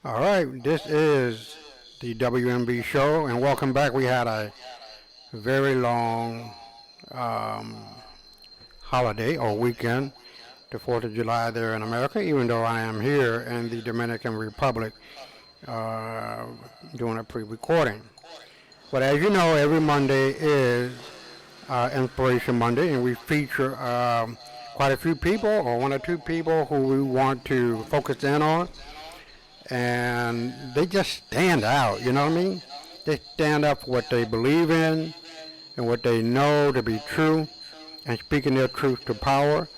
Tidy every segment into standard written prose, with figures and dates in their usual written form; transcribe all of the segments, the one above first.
All right, this is the WMB show, and welcome back. We had a very long um, holiday or weekend, the 4th of July there in America, even though I am here in the Dominican Republic uh, doing a pre recording. But as you know, every Monday is Inspiration Monday, and we feature quite a few people or one or two people who we want to focus in on and they just stand out. You know what I mean? They stand up for what they believe in and what they know to be true, and speaking their truth to power,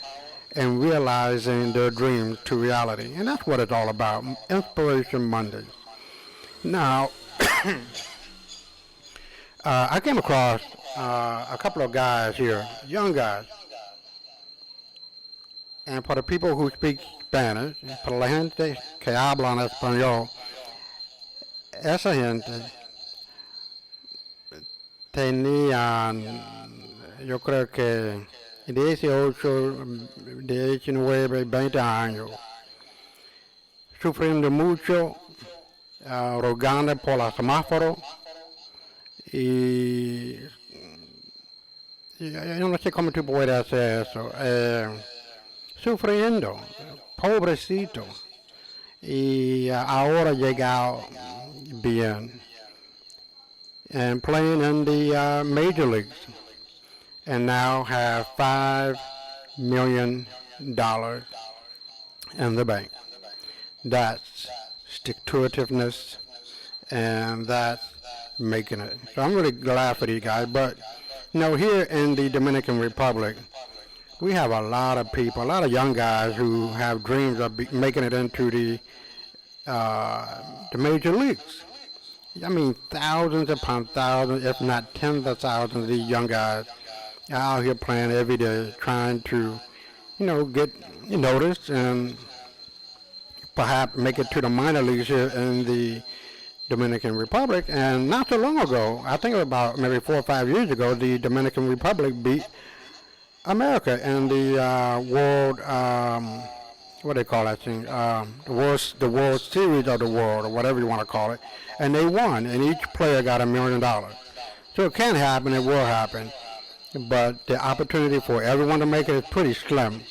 and realizing their dreams to reality. And that's what it's all about. Inspiration Mondays. Now, I came across a couple of guys here, young guys, and for the people who speak Spanish, para la gente que hablan español, esa gente tenían, yo creo que 18, 19, 20 años, sufriendo mucho, rogando por los semáforos y yo no sé cómo tú puedes hacer eso, sufriendo, pobrecito, y ahora llegado bien. And playing in the major leagues, and now have $5 million in the bank. That's stick-to-itiveness, and that's making it. So I'm really glad for these guys. But here in the Dominican Republic, we have a lot of people, a lot of young guys who have dreams of making it into the major leagues. I mean, thousands upon thousands, if not tens of thousands of these young guys are out here playing every day, trying to, get noticed and perhaps make it to the minor leagues here in the Dominican Republic. And not so long ago, I think about maybe 4 or 5 years ago, the Dominican Republic beat America in the world, what do they call that thing? The World Series of the World, or whatever you want to call it. And they won, and each player got $1 million. So it can happen, it will happen. But the opportunity for everyone to make it is pretty slim.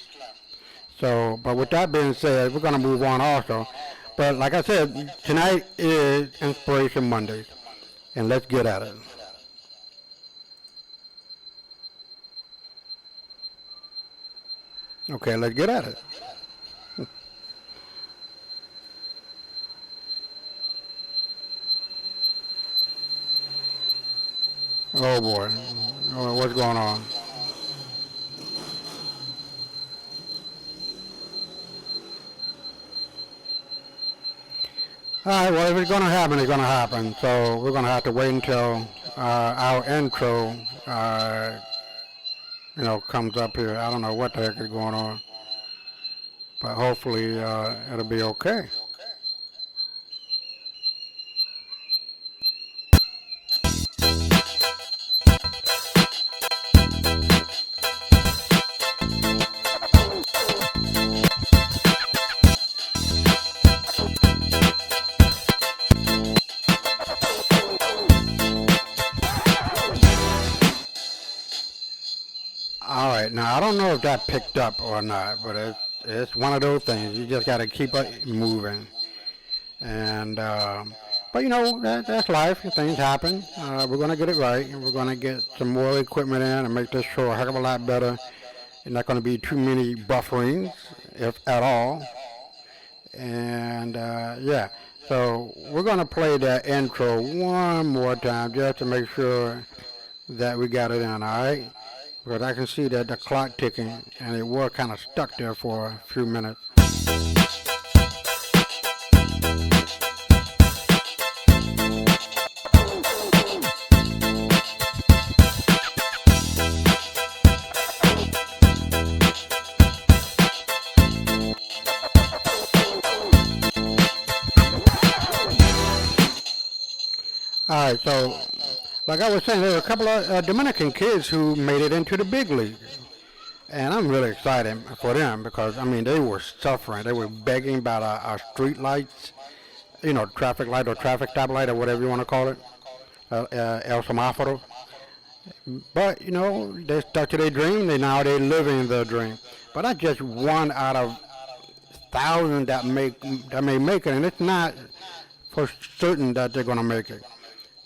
So, but with that being said, we're going to move on also. But like I said, tonight is Inspiration Mondays, and let's get at it. Okay, let's get at it. Oh boy, what's going on? All right, well, if it's going to happen, it's going to happen. So we're going to have to wait until our intro, comes up here. I don't know what the heck is going on, but hopefully it'll be okay. All right, now I don't know if that picked up or not, but it's one of those things. You just got to keep it moving, and but that's life. Things happen. We're gonna get it right, and we're gonna get some more equipment in and make this show a heck of a lot better. There's not gonna be too many bufferings, if at all, and yeah. So we're gonna play that intro one more time just to make sure that we got it in. All right. Because I can see that the clock ticking, and it was kind of stuck there for a few minutes. All right, so like I was saying, there were a couple of Dominican kids who made it into the big league. And I'm really excited for them because, I mean, they were suffering. They were begging by our street lights traffic light or traffic stoplight or whatever you want to call it, el semáforo. But they stuck to their dream. They living their dream. But that's just one out of thousands that may make it, and it's not for certain that they're going to make it.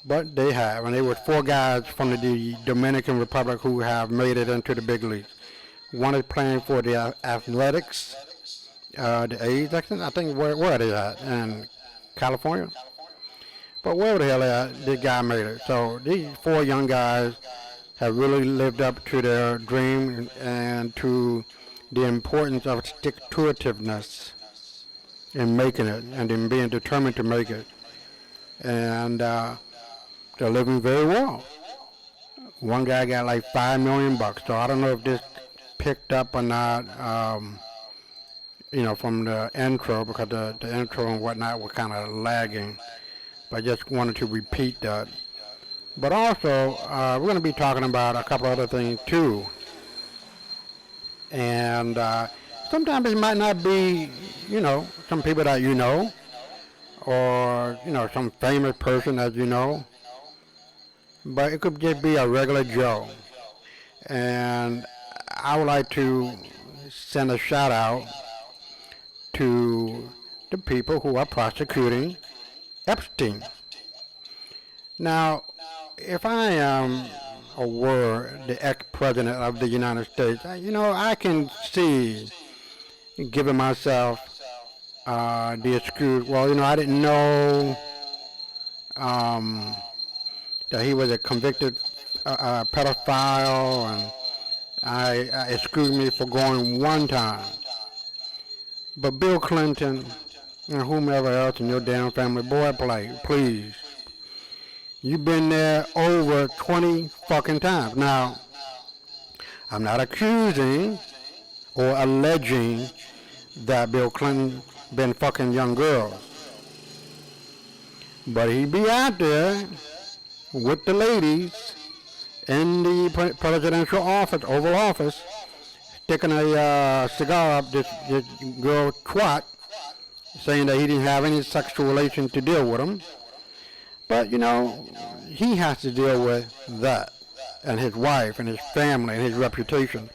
But they have, and there were four guys from the Dominican Republic who have made it into the big leagues. One is playing for the Athletics, the A's, I think where are they at? In California? But wherever the hell they at, this guy made it. So these four young guys have really lived up to their dream and to the importance of stick-to-itiveness in making it and in being determined to make it. And they're living very well. One guy got like $5 million, so I don't know if this picked up or not, from the intro, because the intro and whatnot were kind of lagging. But I just wanted to repeat that. But also, we're going to be talking about a couple other things too. And sometimes it might not be, some people that or, some famous person that but it could just be a regular Joe. And I would like to send a shout out to the people who are prosecuting Epstein. Now, if I am were the ex-president of the United States, I can see giving myself the excuse, well, I didn't know that he was a convicted pedophile, and I excuse me for going one time. But Bill Clinton and whomever else in your damn family, boy, please. You've been there over 20 fucking times. Now, I'm not accusing or alleging that Bill Clinton been fucking young girls. But he be out there with the ladies in the presidential office, Oval Office, sticking a cigar up this girl twat, saying that he didn't have any sexual relation to deal with him. But, he has to deal with that, and his wife, and his family, and his reputation.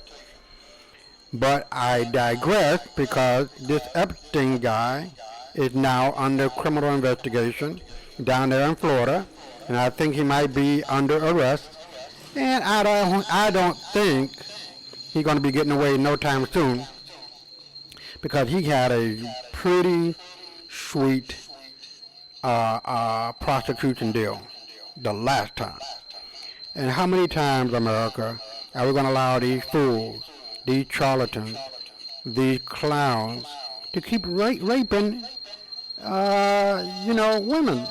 But I digress, because this Epstein guy is now under criminal investigation down there in Florida, and I think he might be under arrest. And I don't think he's going to be getting away no time soon, because he had a pretty sweet prosecution deal the last time. And how many times, America, are we going to allow these fools, these charlatans, these clowns to keep raping, women,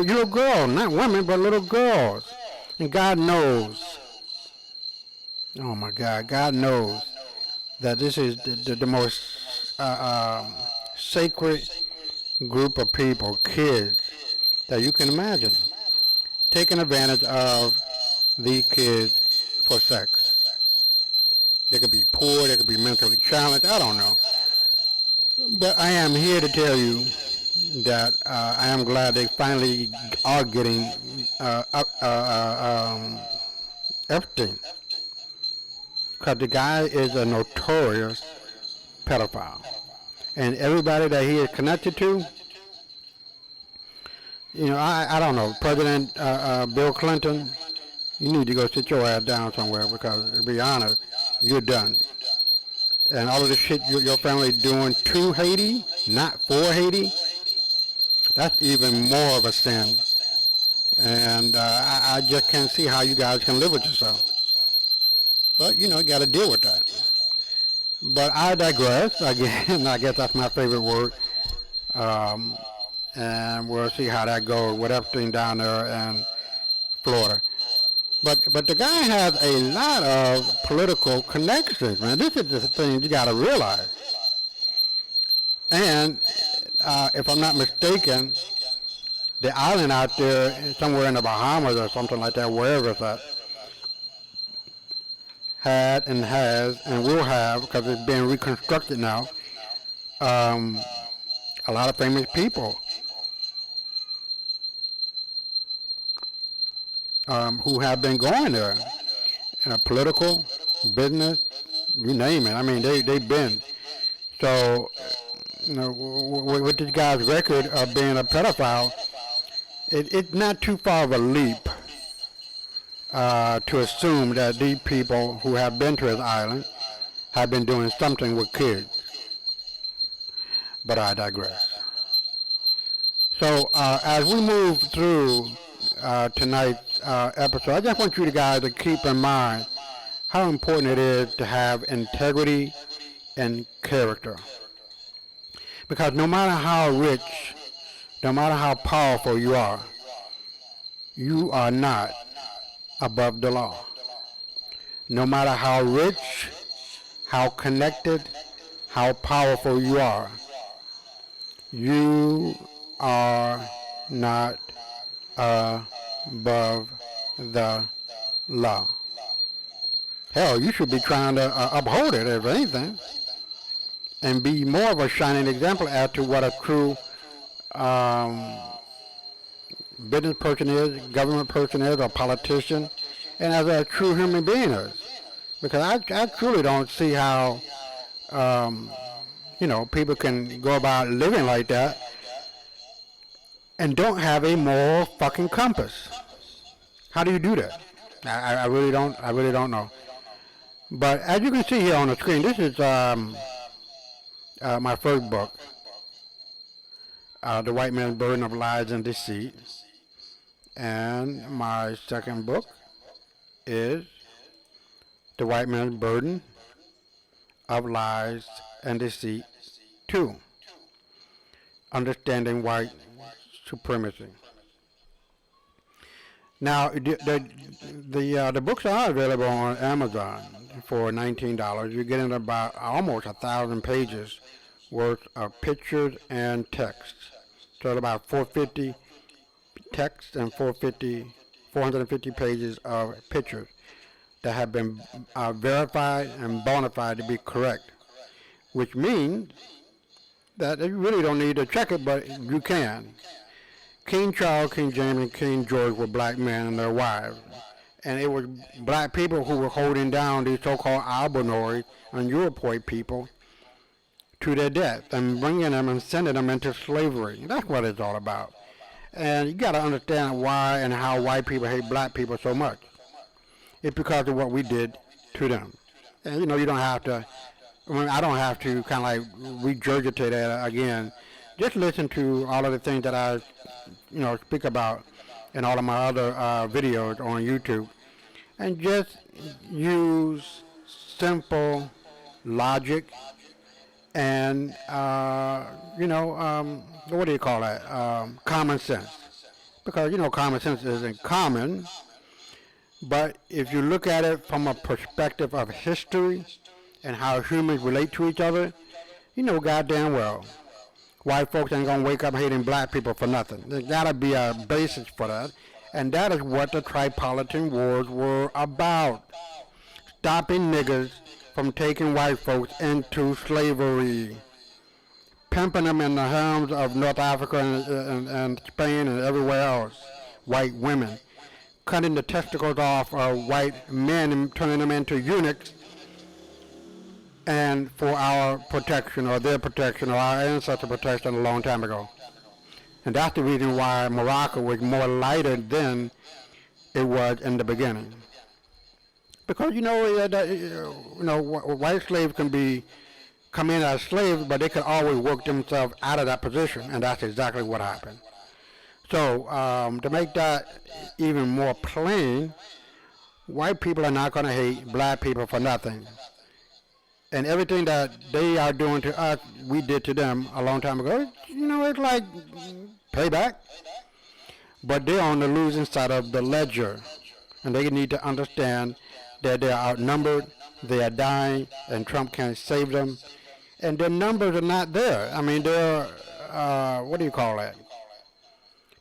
little girls, not women, but little girls? And God knows, oh my God, God knows that this is the most sacred group of people, kids, that you can imagine, taking advantage of these kids for sex. They could be poor, they could be mentally challenged, I don't know. But I am here to tell you that I am glad they finally are getting Epstein. Because the guy is a notorious pedophile. And everybody that he is connected to, I don't know, President Bill Clinton, you need to go sit your ass down somewhere, because, to be honest, you're done. And all of the shit your family doing to Haiti, not for Haiti, that's even more of a sin. And I just can't see how you guys can live with yourself. But, you got to deal with that. But I digress. Again, I guess that's my favorite word. And we'll see how that goes with everything down there in Florida. But the guy has a lot of political connections, man. This is the thing you got to realize. And if I'm not mistaken, the island out there, somewhere in the Bahamas or something like that, wherever it's at, had and has and will have, because it's being reconstructed now, a lot of famous people who have been going there, political, business, you name it. I mean, they've been. So, with this guy's record of being a pedophile, it's not too far of a leap to assume that these people who have been to his island have been doing something with kids. But I digress. So as we move through tonight's episode, I just want you guys to keep in mind how important it is to have integrity and character. Because no matter how rich, no matter how powerful you are not above the law. No matter how rich, how connected, how powerful you are not above the law. Hell, you should be trying to uphold it, if anything, and be more of a shining example as to what a true business person is, government person is, or politician, and as a true human being is. Because I truly don't see how, people can go about living like that and don't have a moral fucking compass. How do you do that? I really don't know. But as you can see here on the screen, this is my first book, The White Man's Burden of Lies and Deceit. And my second book is The White Man's Burden of Lies and Deceit 2, Understanding White Supremacy. Now, the books are available on Amazon for $19. You're getting about almost 1,000 pages worth of pictures and text. So about 450 text and 450 pages of pictures that have been verified and bona fide to be correct, which means that you really don't need to check it, but you can. King Charles, King James, and King George were black men and their wives. And it was black people who were holding down these so-called Albanoid and Europoid people to their death and bringing them and sending them into slavery. That's what it's all about. And you got to understand why and how white people hate black people so much. It's because of what we did to them. And, you don't have to, I don't have to kind of like regurgitate that again. Just listen to all of the things that I, speak about in all of my other videos on YouTube. And just use simple logic and, what do you call that? Common sense. Because, common sense isn't common. But if you look at it from a perspective of history and how humans relate to each other, goddamn well, white folks ain't gonna wake up hating black people for nothing. There's gotta be a basis for that. And that is what the Tripolitan Wars were about. Stopping niggas from taking white folks into slavery. Pimping them in the harems of North Africa and Spain and everywhere else. White women. Cutting the testicles off of white men and turning them into eunuchs, and for our protection or their protection or our ancestor protection a long time ago. And that's the reason why Morocco was more lighter than it was in the beginning. Because white slaves can come in as slaves, but they can always work themselves out of that position, and that's exactly what happened. So, to make that even more plain, white people are not going to hate black people for nothing. And everything that they are doing to us, we did to them a long time ago. It's like payback. But they're on the losing side of the ledger. And they need to understand that they are outnumbered, they are dying, and Trump can't save them. And their numbers are not there. I mean, they're, what do you call that?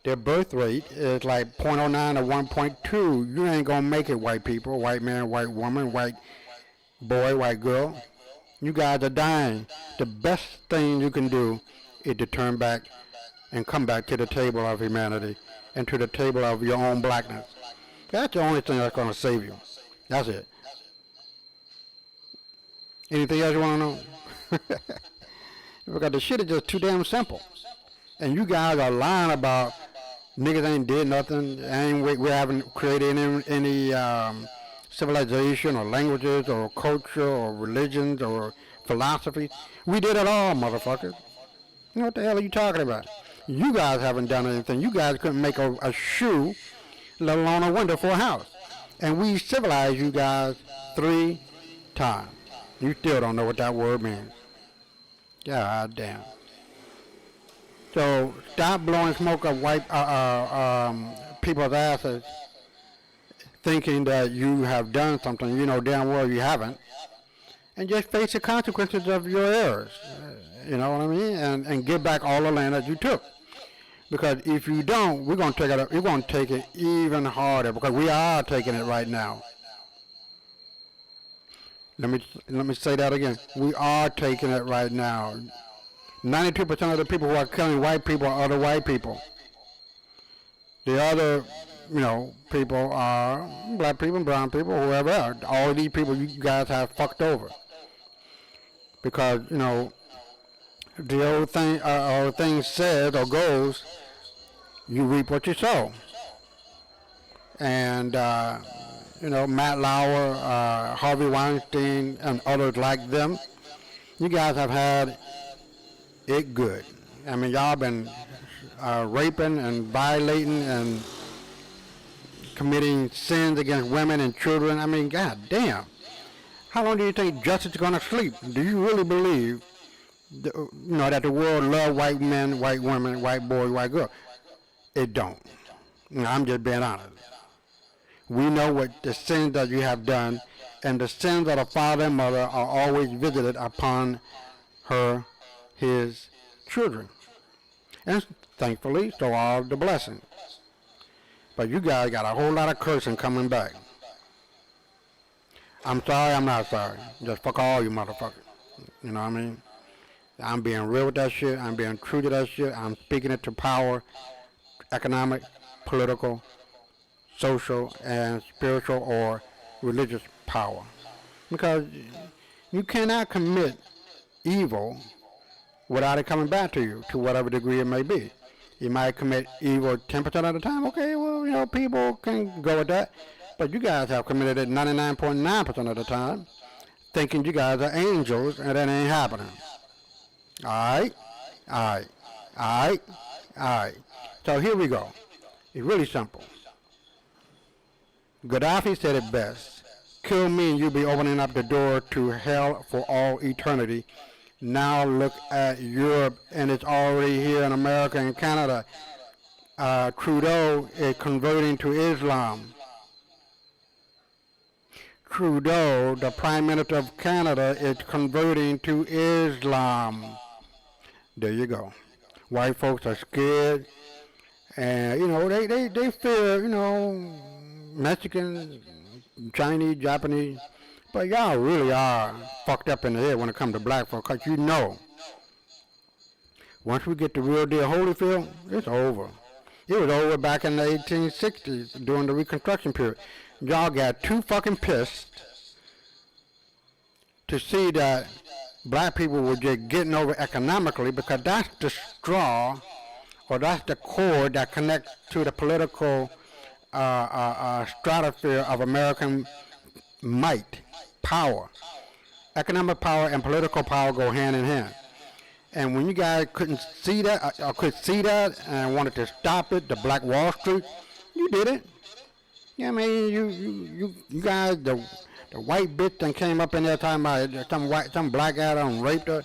Their birth rate is like 0.09 or 1.2. You ain't going to make it, white people, white man, white woman, white boy, white girl. You guys are dying. The best thing you can do is to turn back and come back to the table of humanity and to the table of your own blackness. That's the only thing that's going to save you. That's it. Anything else you want to know? Because the shit is just too damn simple. And you guys are lying about niggas ain't did nothing, we haven't created any civilization or languages or culture or religions or philosophy. We did it all, motherfuckers. You know what the hell are you talking about? You guys haven't done anything. You guys couldn't make a shoe, let alone a window for a house. And we civilized you guys 3 times. You still don't know what that word means. God damn. So stop blowing smoke up white people's asses thinking that you have done something you know damn well you haven't. And just face the consequences of your errors. You know what I mean? And give back all the land that you took. Because if you don't, we're going to take it even harder, because we are taking it right now. Let me say that again. We are taking it right now. 92% of the people who are killing white people are other white people. The other, people are black people, brown people, whoever else. All of these people you guys have fucked over. Because, the old thing says or goes, you reap what you sow. And, Matt Lauer, Harvey Weinstein, and others like them, you guys have had it good. I mean, y'all been raping and violating and committing sins against women and children. I mean, god damn. How long do you think justice is going to sleep? Do you really believe that the world love white men, white women, white boys, white girls? It don't. I'm just being honest. We know what the sins that you have done, and the sins of the father and mother are always visited upon his children. And thankfully, so are the blessings. But you guys got a whole lot of cursing coming back. I'm sorry, I'm not sorry. Just fuck all you motherfuckers. You know what I mean? I'm being real with that shit. I'm being true to that shit. I'm speaking it to power, economic, political, social, and spiritual or religious power. Because you cannot commit evil without it coming back to you, to whatever degree it may be. You might commit evil 10% of the time. Okay, well, people can go with that. But you guys have committed it 99.9% of the time, thinking you guys are angels, and that ain't happening. All right. So here we go. It's really simple. Gaddafi said it best. Kill me and you'll be opening up the door to hell for all eternity. Now look at Europe, and it's already here in America and Canada. Trudeau is converting to Islam. Trudeau, the Prime Minister of Canada, is converting to Islam. There you go. White folks are scared, and they fear Mexicans, Chinese, Japanese, but y'all really are fucked up in the head when it comes to black folks, because once we get the real deal Holyfield, it's over. It was over back in the 1860s during the Reconstruction period. Y'all got too fucking pissed to see that black people were just getting over economically, because that's the straw, or that's the cord that connects to the political stratosphere of American might, power. Economic power and political power go hand in hand. And when you guys couldn't see that, or could see that, and wanted to stop it, the Black Wall Street, you did it. Yeah, I mean, you guys, the white bitch that came up in there talking about some black guy done raped her,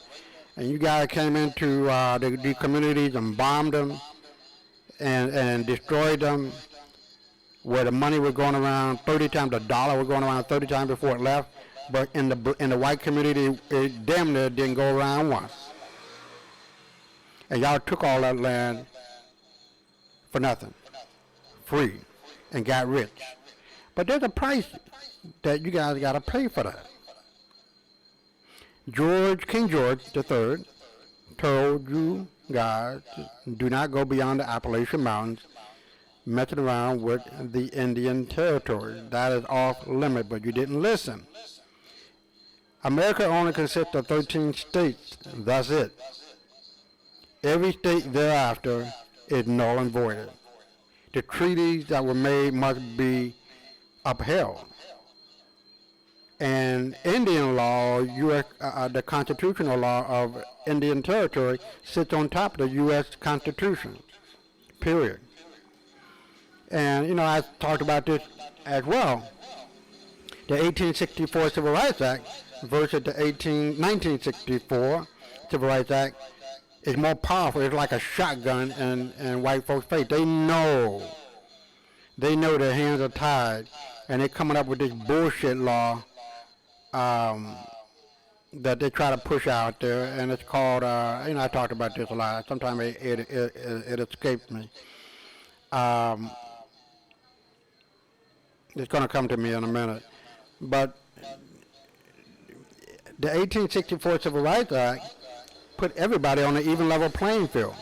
and you guys came into the communities and bombed them and destroyed them, where the money was going around 30 times, the dollar was going around 30 times before it left, but in the white community, it damn near didn't go around once. And y'all took all that land for nothing, free, and got rich. But there's a price that you guys got to pay for that. King George III told you guys, do not go beyond the Appalachian Mountains. messing around with the Indian Territory. That is off limit, but you didn't listen. America only consists of 13 states. That's it. Every state thereafter is null and voided. The treaties that were made must be upheld. And Indian law, the constitutional law of Indian Territory, sits on top of the U.S. Constitution, period. And, I talked about this as well. The 1864 Civil Rights Act versus the 1964 Civil Rights Act is more powerful. It's like a shotgun in white folks' face. They know their hands are tied, and they're coming up with this bullshit law that they try to push out there, and it's called, I talked about this a lot. Sometimes it escapes me. It's going to come to me in a minute. But the 1864 Civil Rights Act put everybody on an even level playing field.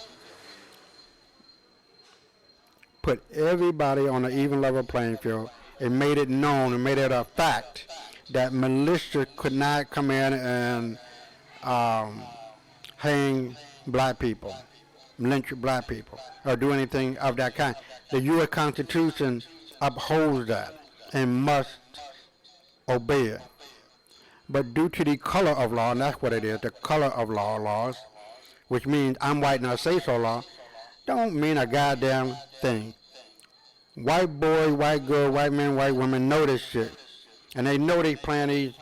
Put everybody on an even level playing field. It made it known, it made it a fact that militia could not come in and hang black people, lynch black people, or do anything of that kind. The U.S. Constitution upholds that and must obey it. But due to the color of law, and that's what it is, the color of laws, which means I'm white and I say so law, don't mean a goddamn thing. White boy, white girl, white men, white women know this shit. And they know they playing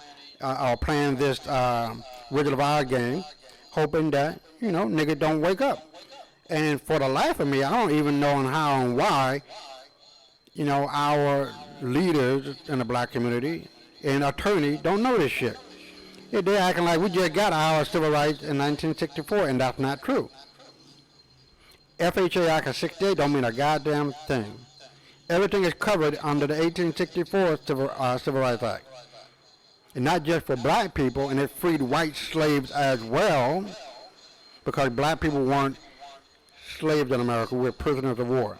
this Wizard of Oz game, hoping that, niggas don't wake up. And for the life of me, I don't even know how and why, our leaders in the black community and attorney don't know this shit. They're acting like we just got our civil rights in 1964, and that's not true. FHA Act of 68 don't mean a goddamn thing. Everything is covered under the 1864 Civil Rights Act. And not just for black people, and it freed white slaves as well, because black people weren't slaves in America, we're prisoners of war.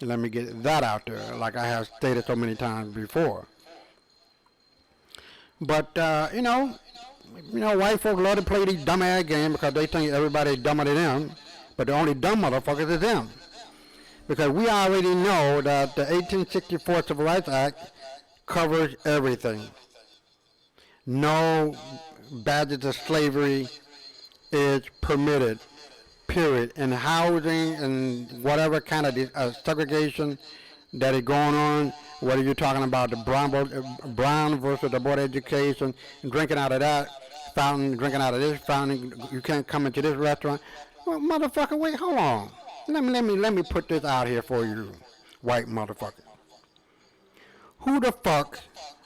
Let me get that out there, like I have stated so many times before. But, white folks love to play these dumb-ass games because they think everybody's dumber than them, but the only dumb motherfuckers is them. Because we already know that the 1864 Civil Rights Act covers everything. No badges of slavery is permitted, period. And housing and whatever kind of segregation that is going on, whether you're talking about the brown versus the board education, and drinking out of that fountain, drinking out of this fountain, you can't come into this restaurant. Well, motherfucker, wait, hold on. Let me put this out here for you, white motherfucker. Who the fuck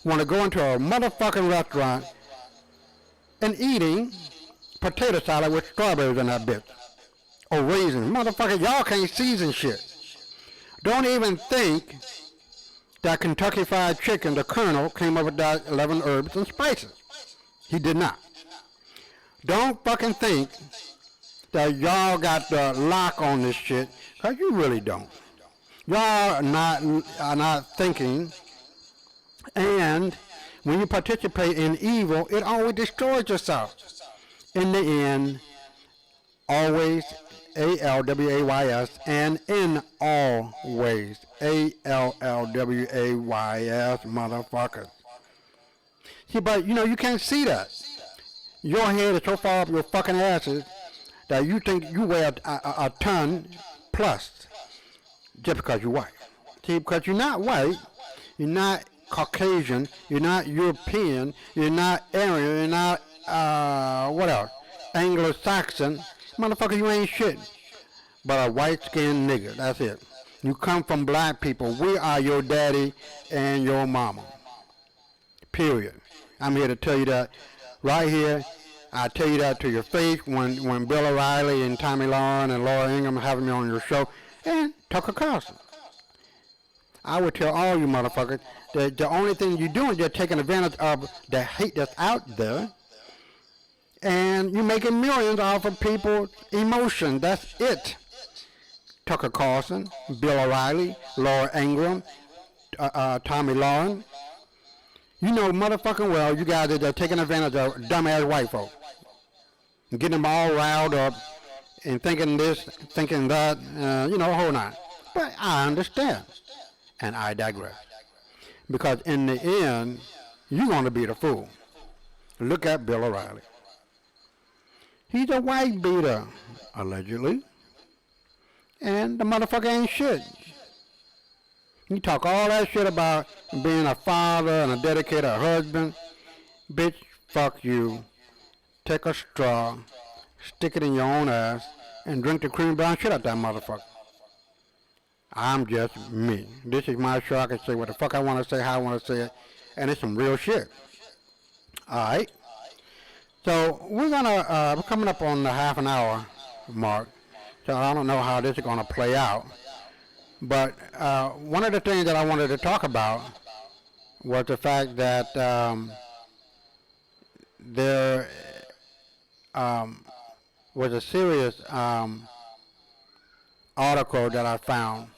want to go into a motherfucking restaurant and eating potato salad with strawberries in that bitch? Or raisins. Motherfucker, y'all can't season shit. Don't even think that Kentucky Fried Chicken, the Colonel, came up with that 11 herbs and spices. He did not. Don't fucking think that y'all got the lock on this shit, because you really don't. Y'all are not thinking, and when you participate in evil, it always destroys yourself. In the end, always, ALWAYS, and in all ways, ALLWAYS, motherfuckers. See, but, you can't see that. Your head is so far up your fucking asses that you think you weigh a ton plus just because you're white. See, because you're not white, you're not Caucasian, you're not European, you're not Aryan, you're not, what else? Anglo-Saxon. Motherfucker, you ain't shit but a white-skinned nigga. That's it. You come from black people. We are your daddy and your mama. Period. I'm here to tell you that right here. I tell you that to your face when Bill O'Reilly and Tommy Lauren and Laura Ingraham having me on your show, and Tucker Carlson. I would tell all you motherfuckers that the only thing you're doing is just taking advantage of the hate that's out there, and you're making millions off of people's emotion. That's it. Tucker Carlson, Bill O'Reilly, Laura Ingraham, Tommy Lauren. You know motherfucking well you guys are just taking advantage of dumbass white folk. Getting them all riled up and thinking this, thinking that, hold on. But I understand. And I digress. Because in the end, you're going to be the fool. Look at Bill O'Reilly. He's a white beater, allegedly. And the motherfucker ain't shit. You talk all that shit about being a father and a dedicated husband. Bitch, fuck you. Take a straw, stick it in your own ass, and drink the cream brown shit out that motherfucker. I'm just me. This is my show. I can say what the fuck I want to say, how I want to say it, and it's some real shit. Alright? So, we're coming up on the half an hour mark, so I don't know how this is going to play out. But one of the things that I wanted to talk about was the fact that there was a serious article that I found.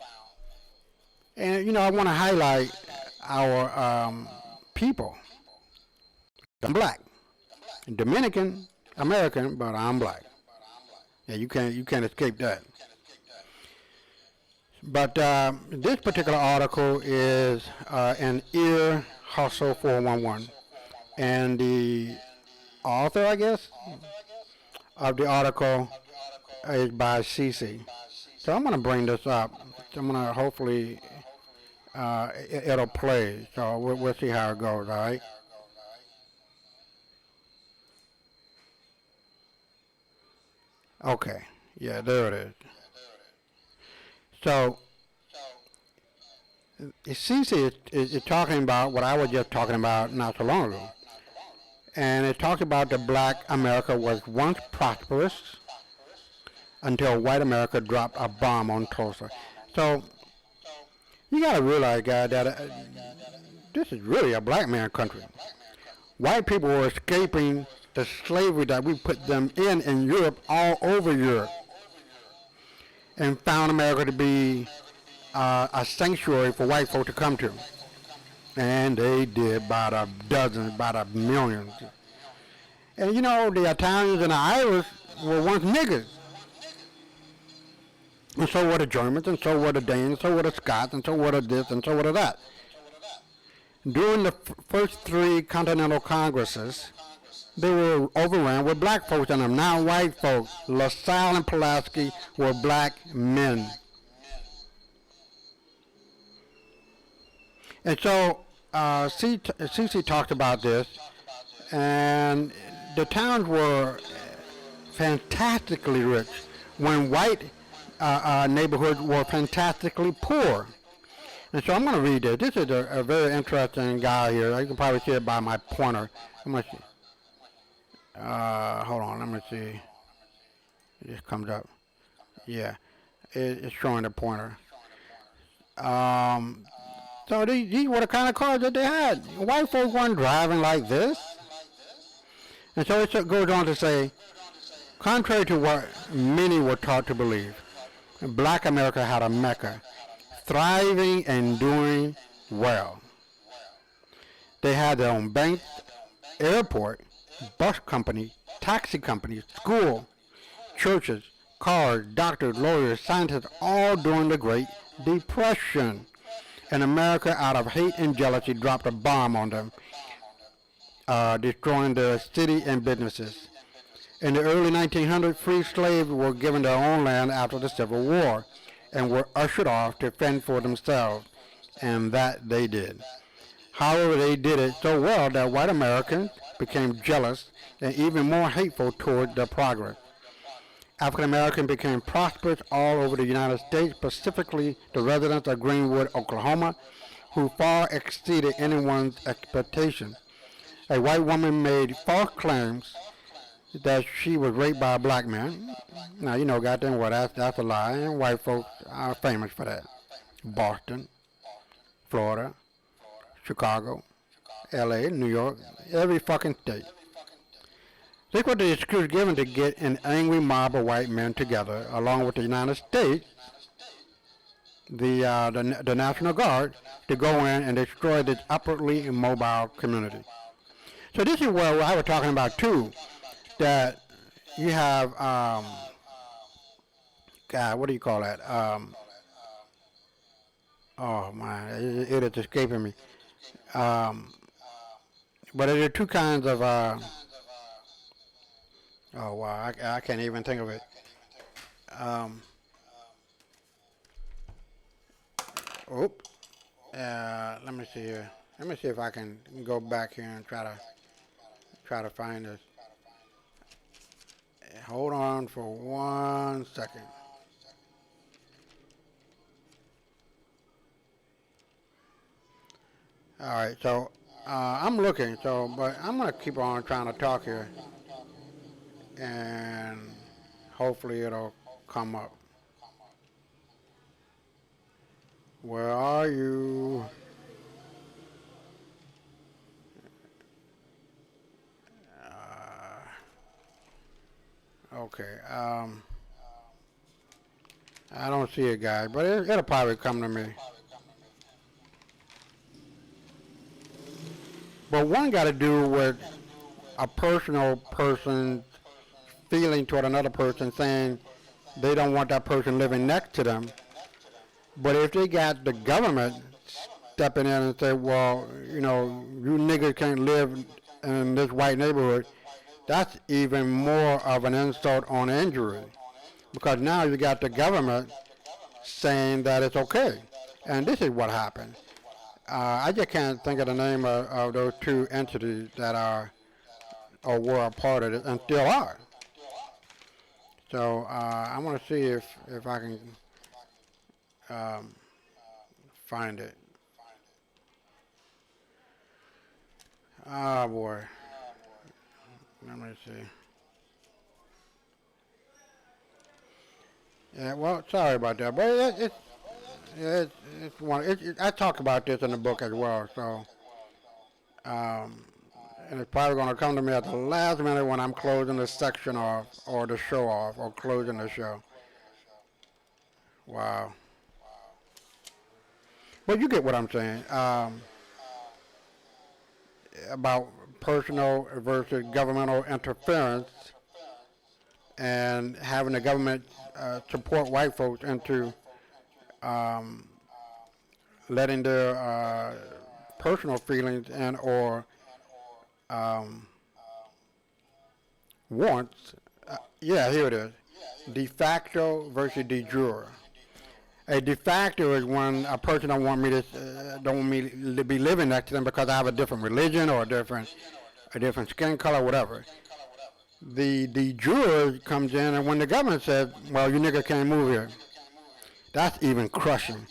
And, I want to highlight our people. I'm black. Dominican, American, but I'm black. Yeah, you can't escape that. But this particular article is an Ear Hustle 411. And the author, I guess, of the article is by Cece. So I'm going to bring this up. I'm going to hopefully, it'll play. So we'll see how it goes, all right? Okay. Yeah, there it is. So, Cece is talking about what I was just talking about not so long ago. And it talks about that black America was once prosperous until white America dropped a bomb on Tulsa. So, you got to realize, guys, that this is really a black man country. White people were escaping the slavery that we put them in Europe, all over Europe, and found America to be a sanctuary for white folk to come to. And they did by the dozens, by the millions. And the Italians and the Irish were once niggers. And so were the Germans, and so were the Danes, so were the Scots, and so were the this, and so were the that. During the first three Continental Congresses, they were overrun with black folks in them, not white folks. LaSalle and Pulaski were black men. And so Cece talked about this, and the towns were fantastically rich when white neighborhoods were fantastically poor. And so I'm going to read this. This is a very interesting guy here. You can probably see it by my pointer. I'm going to see. Hold on, let me see. It just comes up. Yeah, it's showing the pointer. So these were the kind of cars that they had. White folks weren't driving like this. And so it goes on to say, contrary to what many were taught to believe, black America had a Mecca, thriving and doing well. They had their own bank, airport, bus company, taxi companies, school, churches, cars, doctors, lawyers, scientists, all during the Great Depression. And America, out of hate and jealousy, dropped a bomb on them, destroying their city and businesses. In the early 1900s, free slaves were given their own land after the Civil War and were ushered off to fend for themselves, and that they did. However, they did it so well that white Americans became jealous and even more hateful toward their progress. African Americans became prosperous all over the United States, specifically the residents of Greenwood, Oklahoma, who far exceeded anyone's expectations. A white woman made false claims that she was raped by a black man. Now, goddamn well, that's a lie, and white folks are famous for that. Boston, Florida, Chicago, LA, New York, every fucking state. This was the excuse given to get an angry mob of white men together, along with the United States, the National Guard to go in and destroy this upwardly immobile community. So this is where I was talking about too, that you have God, what do you call that? Oh man, it is escaping me. Um, but there are two kinds of oh wow, I can't even think of it. Um, oop. Let me see here. Let me see if I can go back here and try to find this. Hold on for 1 second. All right, so I'm looking. So, but I'm gonna keep on trying to talk here, and hopefully it'll come up. Where are you? Okay. I don't see it, guys, but it'll probably come to me. But one got to do with a personal person feeling toward another person, saying they don't want that person living next to them. But if they got the government stepping in and say, well, you niggas can't live in this white neighborhood, that's even more of an insult on injury. Because now you got the government saying that it's okay. And this is what happened. I just can't think of the name of those two entities that are or were a part of it and still are. So I want to see if I can find it. Oh boy. Let me see. Yeah, well, sorry about that, but it's one. I talk about this in the book as well, so and it's probably going to come to me at the last minute when I'm closing the section off or the show off or closing the show. Wow. But you get what I'm saying about personal versus governmental interference and having the government support white folks into letting their personal feelings and or wants. Yeah, here it is. De facto versus de jure. A de facto is when a person don't want me to be living next to them because I have a different religion or a different skin color, whatever. The de jure comes in, and when the government says, "Well, you nigga can't move here," that's even crushing.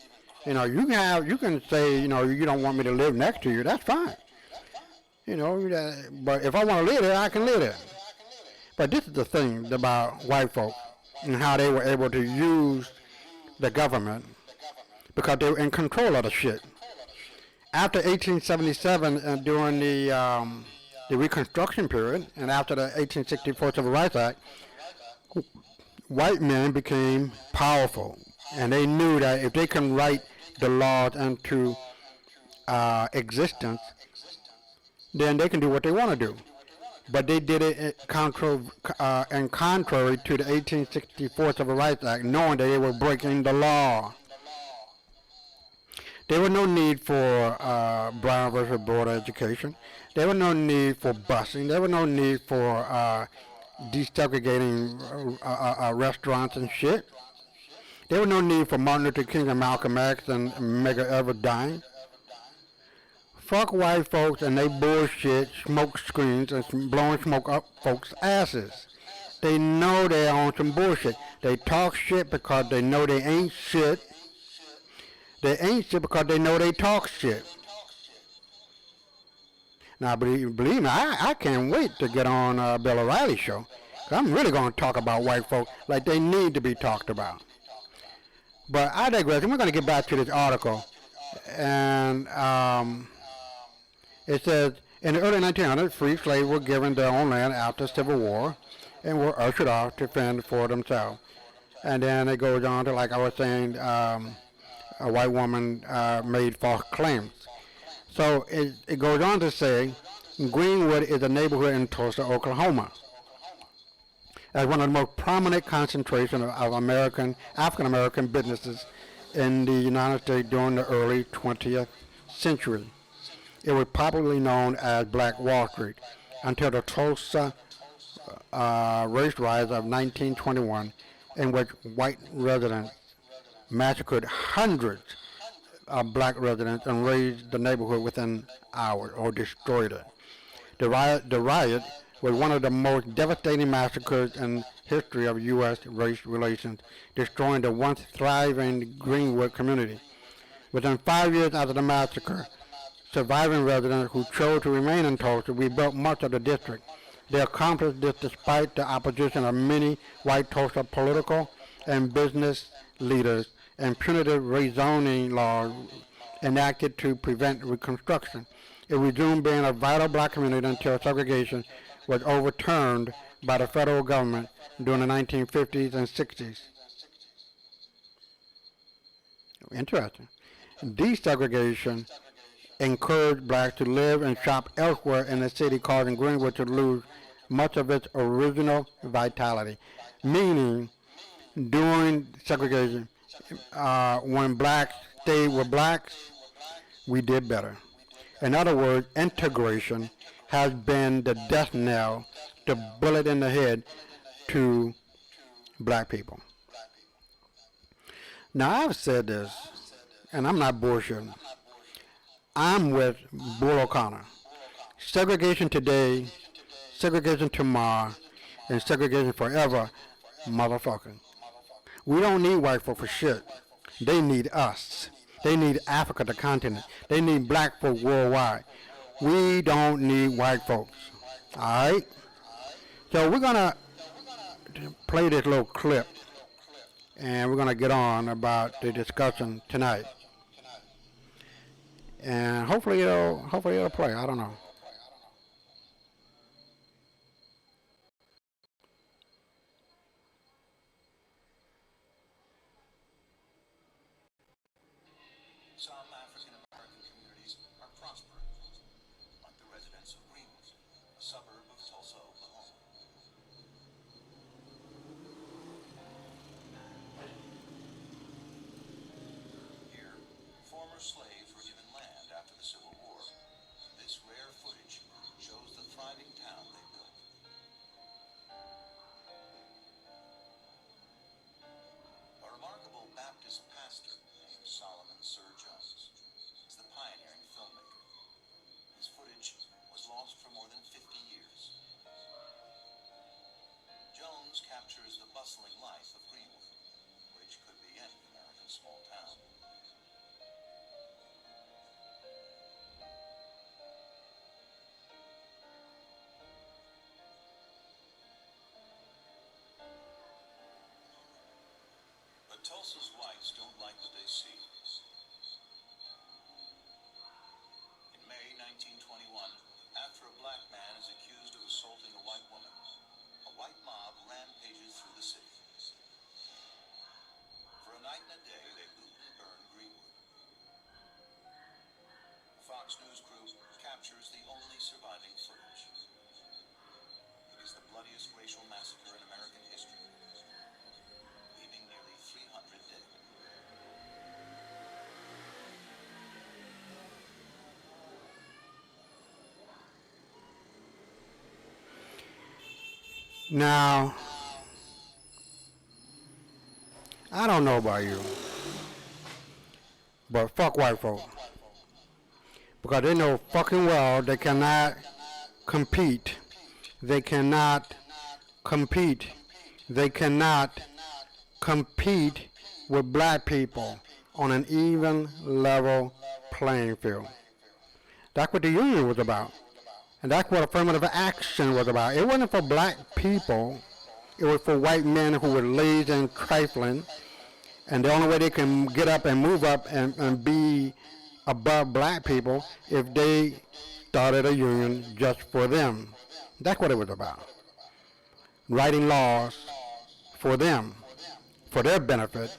You can say, you don't want me to live next to you. That's fine. But if I want to live there, I can live there. But this is the thing about white folk and how they were able to use the government because they were in control of the shit. After 1877 and during the Reconstruction period and after the 1864 Civil Rights Act, white men became powerful, and they knew that if they can write the laws into existence, then they can do what they want to do. But they did it in contrary to the 1864 Civil Rights Act, knowing that they were breaking the law. There was no need for Brown versus Board of Education. There was no need for busing. There was no need for desegregating restaurants and shit. There was no need for Martin Luther King and Malcolm X and Medgar Evers dying. Fuck white folks and they bullshit, smoke screens, and blowing smoke up folks' asses. They know they're on some bullshit. They talk shit because they know they ain't shit. They ain't shit because they know they talk shit. Now, believe me, I can't wait to get on Bill O'Reilly's show. 'Cause I'm really going to talk about white folks like they need to be talked about. But I digress. We're going to get back to this article. And it says, in the early 1900s, free slaves were given their own land after the Civil War and were ushered off to fend for themselves. And then it goes on to, like I was saying, a white woman made false claims. So it goes on to say Greenwood is a neighborhood in Tulsa, Oklahoma, as one of the most prominent concentrations of African American businesses in the United States during the early 20th century. It was popularly known as Black Wall Street until the Tulsa race riots of 1921, in which white residents massacred hundreds of black residents and razed the neighborhood within hours or destroyed it. The riot was one of the most devastating massacres in history of U.S. race relations, destroying the once thriving Greenwood community. Within 5 years after the massacre, surviving residents who chose to remain in Tulsa rebuilt much of the district. They accomplished this despite the opposition of many white Tulsa political and business leaders and punitive rezoning laws enacted to prevent reconstruction. It resumed being a vital black community until segregation was overturned by the federal government during the 1950s and 60s. Interesting. Desegregation encouraged blacks to live and shop elsewhere in the city, causing Greenwood to lose much of its original vitality. Meaning, during segregation, when blacks stayed with blacks, we did better. In other words, integration has been the death knell, the bullet in the head to black people. Now, I've said this, and I'm not bullshitting. I'm with Bull O'Connor. Segregation today, segregation tomorrow, and segregation forever, motherfucker. We don't need white folk for shit. They need us. They need Africa, the continent. They need black folk worldwide. We don't need white folks. All right? So we're going to play this little clip, and we're going to get on about the discussion tonight. And hopefully it'll play. I don't know. Some African American communities are prospering, like the residents of Greenwood, a suburb of Tulsa, Oklahoma. Here, former slaves were given land after the Civil War. This rare footage shows the thriving town they built. A remarkable Baptist pastor named Solomon Sir Jones is the pioneering filmmaker. His footage was lost for more than 50 years. Jones captures the bustling life of Greenwood, which could be any American small town. But Tulsa's whites don't like what they see. In May 1921, after a black man is accused of assaulting a white woman, a white mob rampages through the city. For a night and a day, they loot and burn Greenwood. The Fox News crew captures the only surviving footage. It is the bloodiest racial massacre in American history, leaving nearly 300 dead. Now, I don't know about you, but fuck white folk. Because they know fucking well they cannot compete. They cannot compete. They cannot compete with black people on an even level playing field. That's what the union was about. And that's what affirmative action was about. It wasn't for black people. It was for white men who were lazy and trifling. And the only way they can get up and move up and be above black people if they started a union just for them. That's what it was about. Writing laws for them, for their benefit,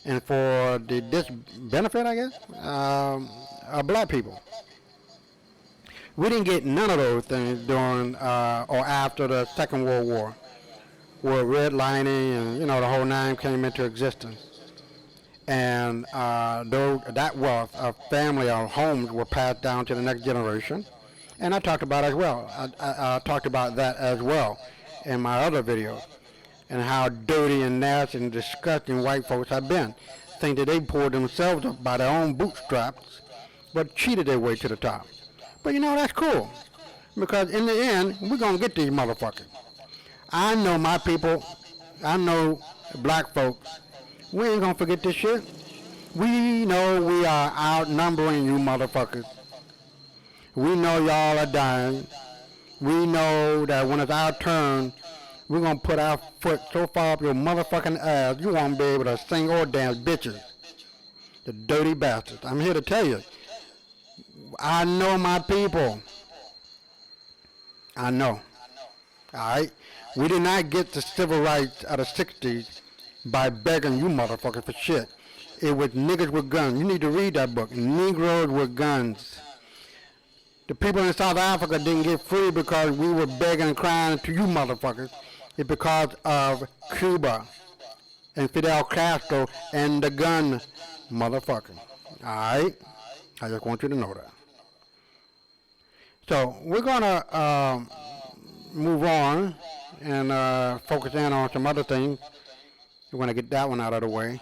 and for the disbenefit, I guess, of black people. We didn't get none of those things during or after the Second World War, where redlining and the whole nine came into existence, and though that wealth of family or homes were passed down to the next generation. And I talked about as well. I talked about that as well in my other videos, and how dirty and nasty and disgusting white folks have been. Think that they pulled themselves up by their own bootstraps, but cheated their way to the top. But that's cool, because in the end, we're going to get these motherfuckers. I know my people, I know black folks, we ain't going to forget this shit. We know we are outnumbering you motherfuckers. We know y'all are dying. We know that when it's our turn, we're going to put our foot so far up your motherfucking ass, you won't be able to sing or dance, bitches. The dirty bastards. I'm here to tell you. I know my people. I know. Alright? We did not get the civil rights of the 60s by begging you motherfuckers for shit. It was niggas with guns. You need to read that book. Negroes with guns. The people in South Africa didn't get free because we were begging and crying to you motherfuckers. It's because of Cuba and Fidel Castro and the gun motherfucker. Alright? I just want you to know that. So we're going to move on and focus in on some other things. We're going to get that one out of the way.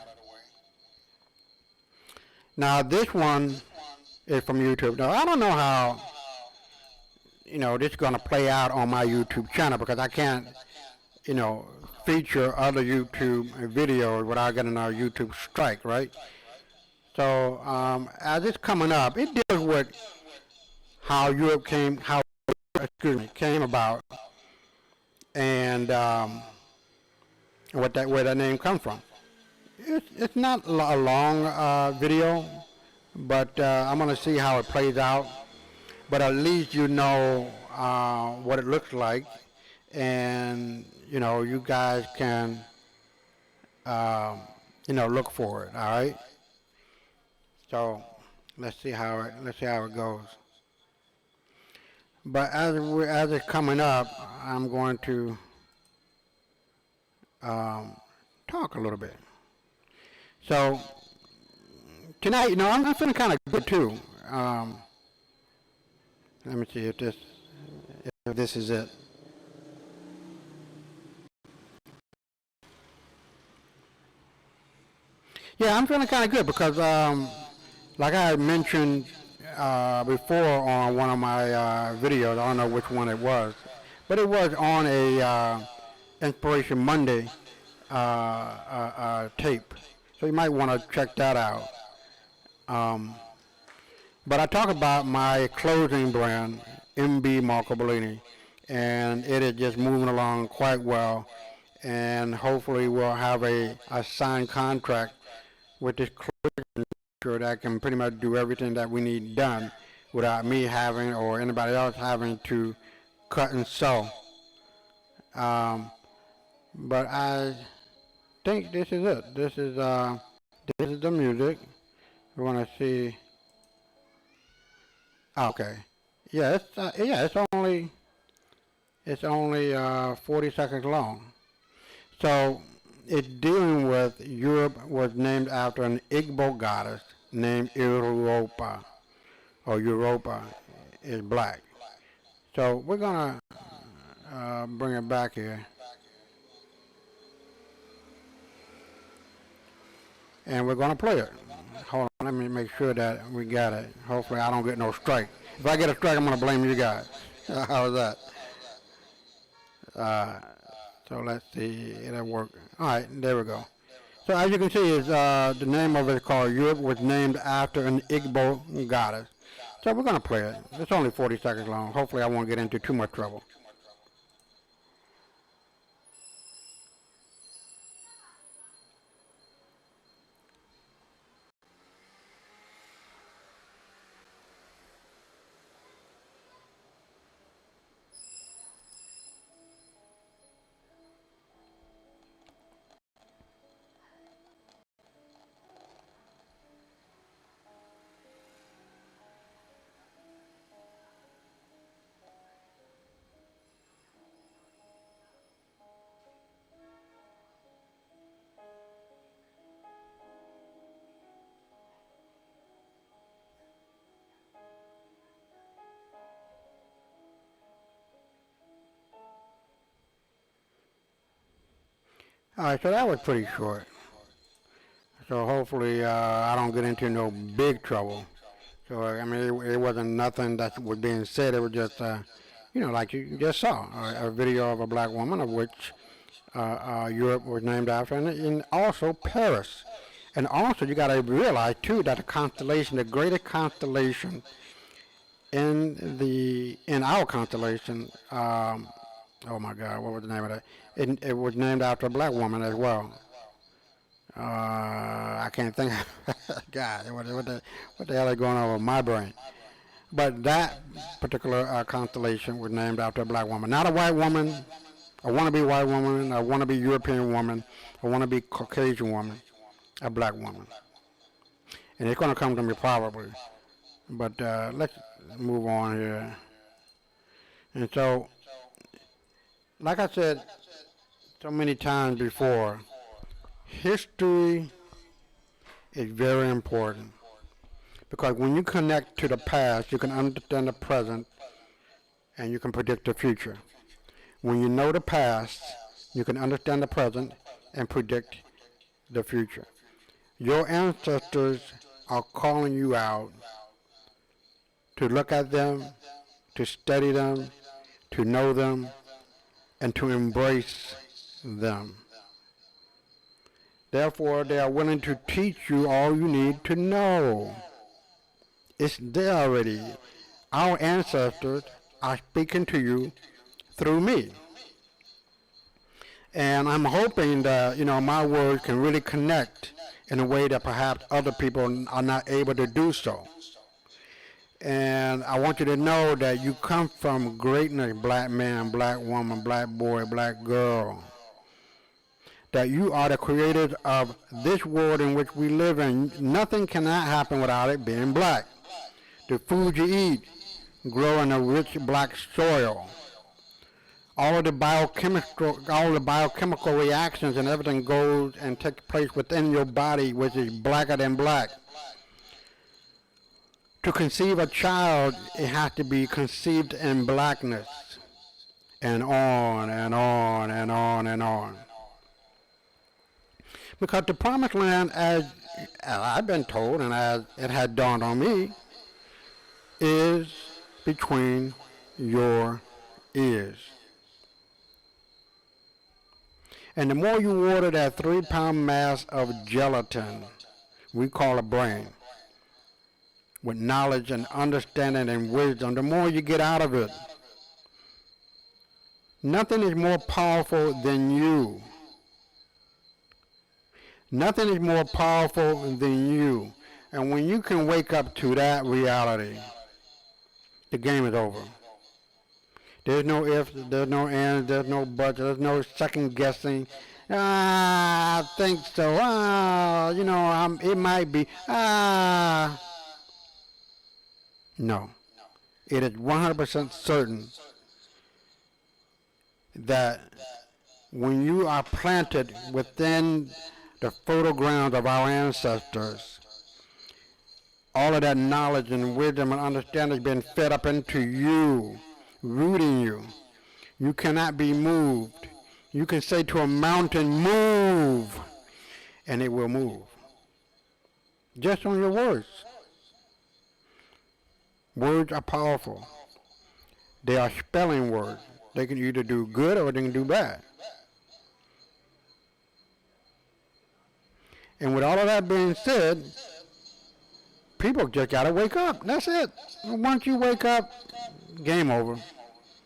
Now this one is from YouTube. Now I don't know how this is going to play out on my YouTube channel, because I can't feature other YouTube videos without getting a YouTube strike, right? So as it's coming up, it deals with how Europe came about, and where that name comes from. It's not a long video, but I'm going to see how it plays out. But at least you know what it looks like, and you guys can look for it. All right. So let's see how it goes. But as it's coming up, I'm going to talk a little bit. So tonight, I'm feeling kind of good too. Let me see if this is it. Yeah, I'm feeling kind of good because, like I had mentioned before on one of my videos, I don't know which one it was, but it was on a Inspiration Monday tape. So you might want to check that out. But I talk about my clothing brand, MB Marco Bellini, and it is just moving along quite well. And hopefully we'll have a signed contract with this clothing store that can pretty much do everything that we need done without me having or anybody else having to cut and sew. But I think this is it. This is the music. We want to see. Okay. Yeah, it's only 40 seconds long. So it's dealing with Europe was named after an Igbo goddess named Europa, or Europa is black. So we're gonna bring it back here, and we're gonna play it. Hold on, let me make sure that we got it. Hopefully I don't get no strike. If I get a strike, I'm gonna blame you guys. How's that? So let's see, it'll work. All right, there we go. So as you can see, is the name of it is called Europe was named after an Igbo goddess. So we're gonna play it. It's only 40 seconds long. Hopefully I won't get into too much trouble. All right, so that was pretty short. So hopefully I don't get into no big trouble. So I mean, it wasn't nothing that was being said. It was just, like you just saw a video of a black woman, of which Europe was named after, and also Paris. And also, you got to realize too that the greatest constellation in our constellation, oh my God, what was the name of that? It was named after a black woman as well. I can't think. God, what the hell is going on with my brain? But that particular constellation was named after a black woman, not a white woman, a wannabe white woman, a wannabe European woman, a wannabe Caucasian woman, a black woman. And it's going to come to me probably. But let's move on here. And so, like I said so many times before, history is very important because when you connect to the past, you can understand the present and you can predict the future. When you know the past, you can understand the present and predict the future. Your ancestors are calling you out to look at them, to study them, to know them, and to embrace them. Therefore, they are willing to teach you all you need to know. It's there already. Our ancestors are speaking to you through me. And I'm hoping that, my words can really connect in a way that perhaps other people are not able to do so. And I want you to know that you come from greatness, black man, black woman, black boy, black girl. That you are the creators of this world in which we live in. Nothing cannot happen without it being black. The food you eat grow in a rich black soil. All of the biochemical reactions and everything goes and takes place within your body, which is blacker than black. To conceive a child, it has to be conceived in blackness, and on and on and on and on. Because the promised land, as I've been told and as it had dawned on me, is between your ears. And the more you water that 3-pound mass of gelatin, we call a brain, with knowledge and understanding and wisdom, the more you get out of it. Nothing is more powerful than you. Nothing is more powerful than you. And when you can wake up to that reality, the game is over. There's no ifs, there's no ands, there's no buts, there's no second guessing. I think so. It might be. No. It is 100% certain that when you are planted within the fertile ground of our ancestors, all of that knowledge and wisdom and understanding has been fed up into you, rooting you. You cannot be moved. You can say to a mountain, move, and it will move. Just on your words. Words are powerful. They are spelling words. They can either do good or they can do bad. And with all of that being said, people just got to wake up. That's it. Once you wake up, game over.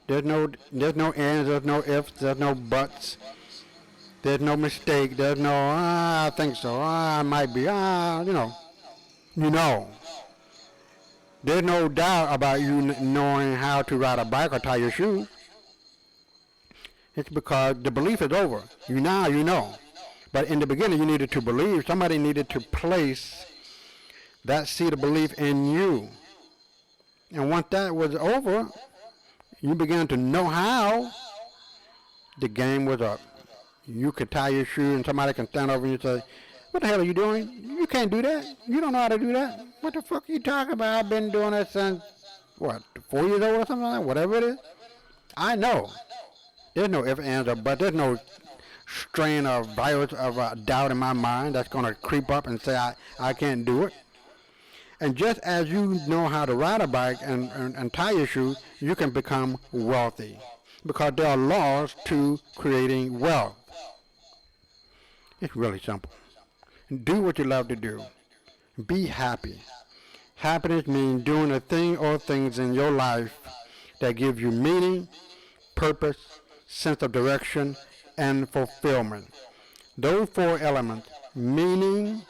There's no ands, there's no ifs, there's no buts. There's no mistake. There's no, I think so. I might be, You know. There's no doubt about you knowing how to ride a bike or tie your shoes. It's because the belief is over. You know. But in the beginning, you needed to believe. Somebody needed to place that seed of belief in you. And once that was over, you began to know how. The game was up. You could tie your shoe and somebody can stand over you and say, what the hell are you doing? You can't do that. You don't know how to do that. What the fuck are you talking about? I've been doing that since, 4 years old or something like that? Whatever it is. I know. There's no ifs, ands, or buts. There's no strain of virus of doubt in my mind that's going to creep up and say I can't do it. And just as you know how to ride a bike and tie your shoes, you can become wealthy because there are laws to creating wealth. It's really simple. Do what you love to do. Be happy. Happiness means doing a thing or things in your life that give you meaning, purpose, sense of direction, and fulfillment. Those four elements, meaning,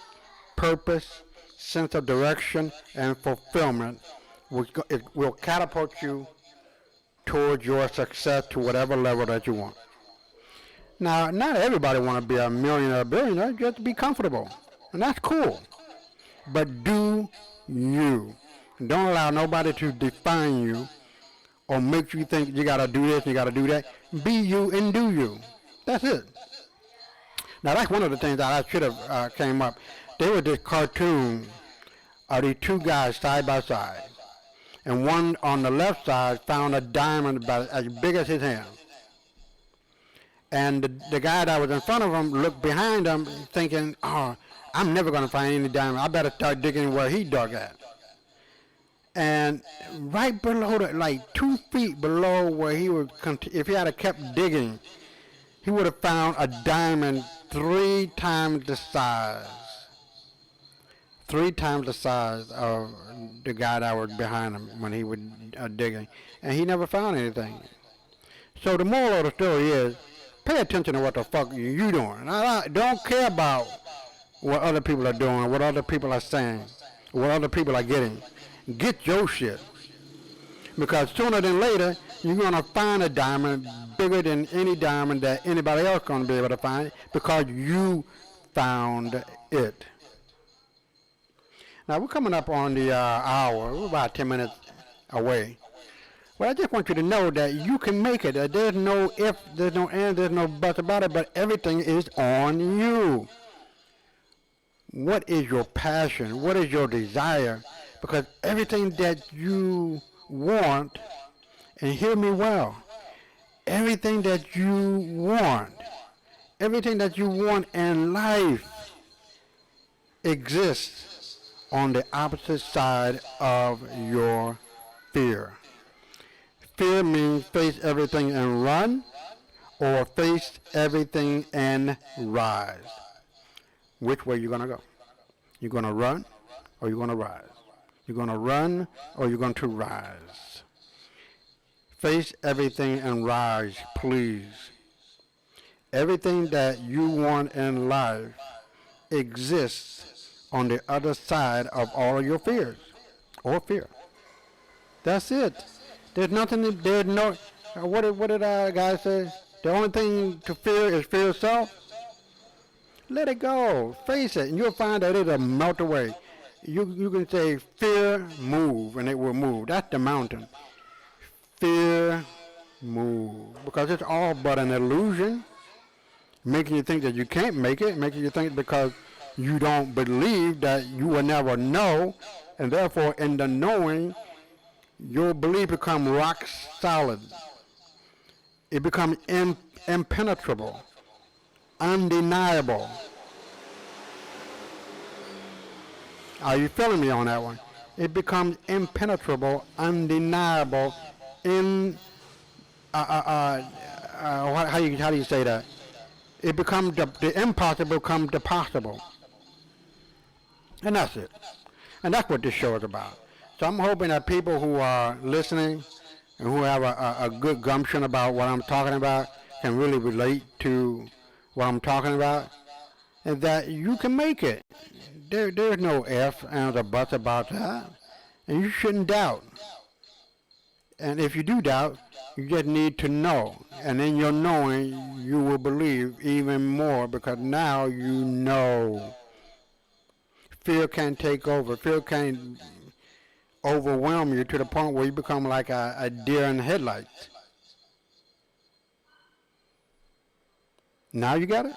purpose, sense of direction, and fulfillment, it will catapult you towards your success to whatever level that you want. Now, not everybody want to be a millionaire or billionaire, just be comfortable. And that's cool. But do you. Don't allow nobody to define you or make you think you got to do this, you got to do that. Be you and do you. That's it. Now, that's one of the things that I should have came up. There was this cartoon of these two guys side by side. And one on the left side found a diamond about as big as his hand. And the guy that was in front of him looked behind him thinking, oh, I'm never going to find any diamond. I better start digging where he dug at. And right below, like 2 feet below where he was, if he had kept digging, he would have found a diamond 3 times the size. 3 times the size of the guy that was behind him when he was digging. And he never found anything. So the moral of the story is, pay attention to what the fuck you doing. I don't care about what other people are doing, what other people are saying, what other people are getting. Get your shit. Because sooner than later, you're going to find a diamond bigger than any diamond that anybody else going to be able to find because you found it. Now, we're coming up on the hour. We're about 10 minutes away. Well, I just want you to know that you can make it. There's no if, there's no and, there's no buts about it, but everything is on you. What is your passion? What is your desire? Because everything that you want, and hear me well, everything that you want in life exists on the opposite side of your fear. Fear means face everything and run, or face everything and rise. Which way you going to go? You going to run or you going to rise? You're going to run or you're going to rise? Face everything and rise, please. Everything that you want in life exists on the other side of all of your fears or fear. That's it. There's nothing, there's no, what did our guy say? The only thing to fear is fear itself. Let it go. Face it, and you'll find that it'll melt away. You can say, fear, move, and it will move. That's the mountain. Fear, move. Because it's all but an illusion, making you think that you can't make it, making you think because you don't believe that you will never know, and therefore in the knowing, your belief becomes rock solid. It becomes impenetrable, undeniable. Are you feeling me on that one? It becomes impenetrable, undeniable, how do you say that? It becomes the impossible becomes the possible. And that's it. And that's what this show is about. So I'm hoping that people who are listening and who have a good gumption about what I'm talking about can really relate to what I'm talking about, and that you can make it. There's no ifs, ands, or buts about that, and you shouldn't doubt. And if you do doubt, you just need to know, and in your knowing, you will believe even more because now you know. Fear can't take over. Fear can't overwhelm you to the point where you become like a deer in the headlights. Now you got it?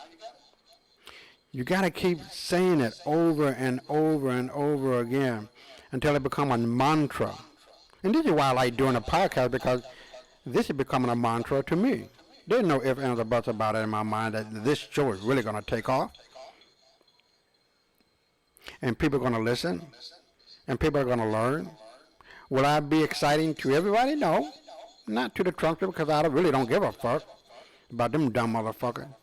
You got to keep saying it over and over and over again until it becomes a mantra. And this is why I like doing a podcast, because this is becoming a mantra to me. There's no ifs, ands, or buts about it in my mind that this show is really going to take off. And people are going to listen. And people are going to learn. Will I be exciting to everybody? No. Not to the Trumpsters, because I really don't give a fuck about them dumb motherfuckers.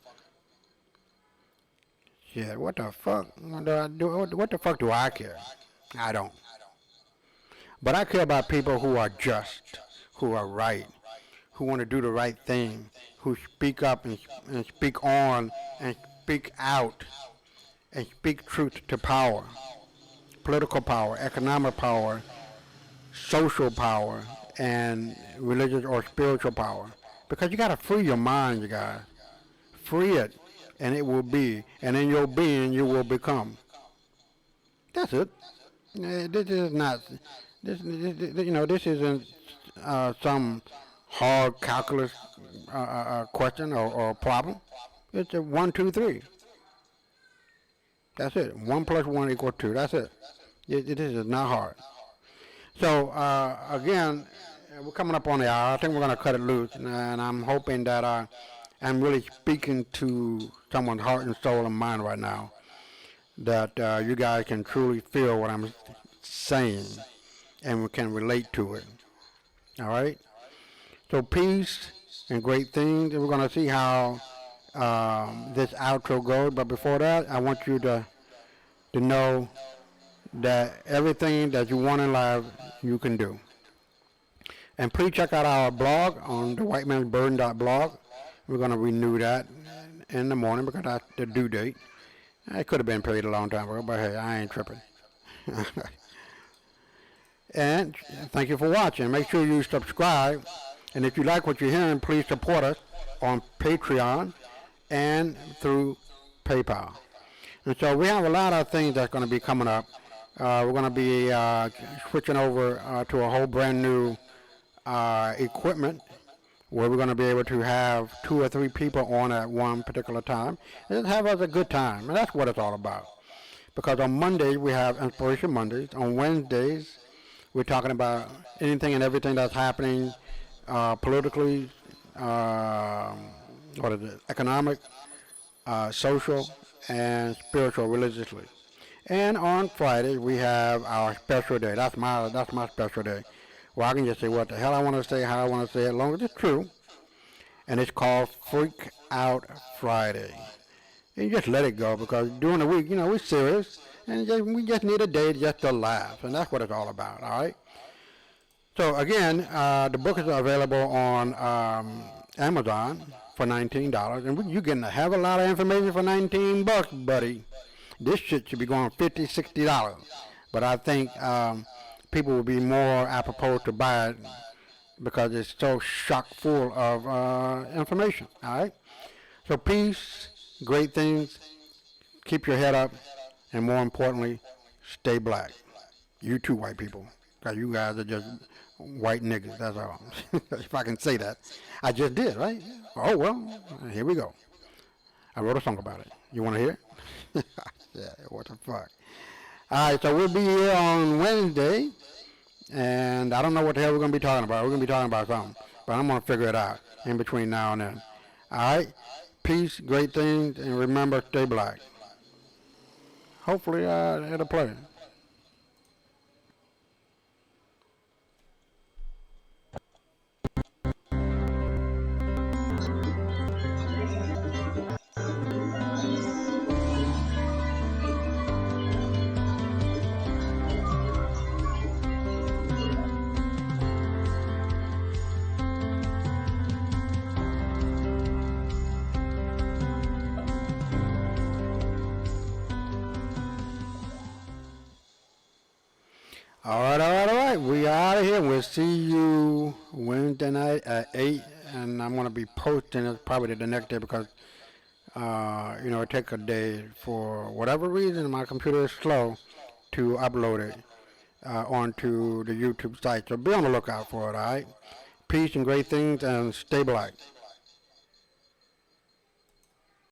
Yeah, what the fuck do I do? What the fuck do I care? I don't. But I care about people who are just, who are right, who want to do the right thing, who speak up and speak on and speak out and speak truth to power, political power, economic power, social power, and religious or spiritual power. Because you got to free your mind, you guys. Free it, and it will be. And in your being, you will become. That's it. This is not, this isn't some hard calculus question or problem. It's a 1, 2, 3. That's it. 1 + 1 = 2. That's it. This is not hard. So, again, we're coming up on the hour. I think we're going to cut it loose. And I'm hoping that I'm really speaking to someone's heart and soul and mind right now. That you guys can truly feel what I'm saying and we can relate to it. All right? So peace and great things. And we're going to see how this outro goes. But before that, I want you to know that everything that you want in life, you can do. And please check out our blog on the whitemansburden.blog. We're going to renew that in the morning because that's the due date. It could have been paid a long time ago, but hey, I ain't tripping. And thank you for watching. Make sure you subscribe. And if you like what you're hearing, please support us on Patreon and through PayPal. And so we have a lot of things that's going to be coming up. We're going to be switching over to a whole brand new equipment where we're going to be able to have 2 or 3 people on at one particular time and just have us a good time. And that's what it's all about. Because on Mondays, we have Inspiration Mondays. On Wednesdays, we're talking about anything and everything that's happening politically, economic, social, and spiritual, religiously. And on Friday, we have our special day. That's my special day. Well, I can just say what the hell I want to say, how I want to say it, as long as it's true. And it's called Freak Out Friday. And you just let it go, because during the week, we're serious. And we just need a day just to laugh. And that's what it's all about, all right? So, again, the book is available on Amazon for $19. And you're getting a hell of a lot of information for $19, buddy. This shit should be going $50, $60. But I think people will be more apropos to buy it because it's so chock full of information. All right? So peace, great things, keep your head up, and more importantly, stay black. You too, white people, because you guys are just white niggas, that's all. If I can say that. I just did, right? Oh, well, here we go. I wrote a song about it. You want to hear it? Yeah, what the fuck. All right, so we'll be here on Wednesday, and I don't know what the hell we're going to be talking about. We're going to be talking about something, but I'm going to figure it out in between now and then. All right, peace, great things, and remember, stay black. Hopefully, it'll play. All right. We out of here. We'll see you Wednesday night at 8, and I'm going to be posting it probably the next day because, it takes a day for whatever reason. My computer is slow to upload it onto the YouTube site. So be on the lookout for it, all right? Peace and great things, and stay black.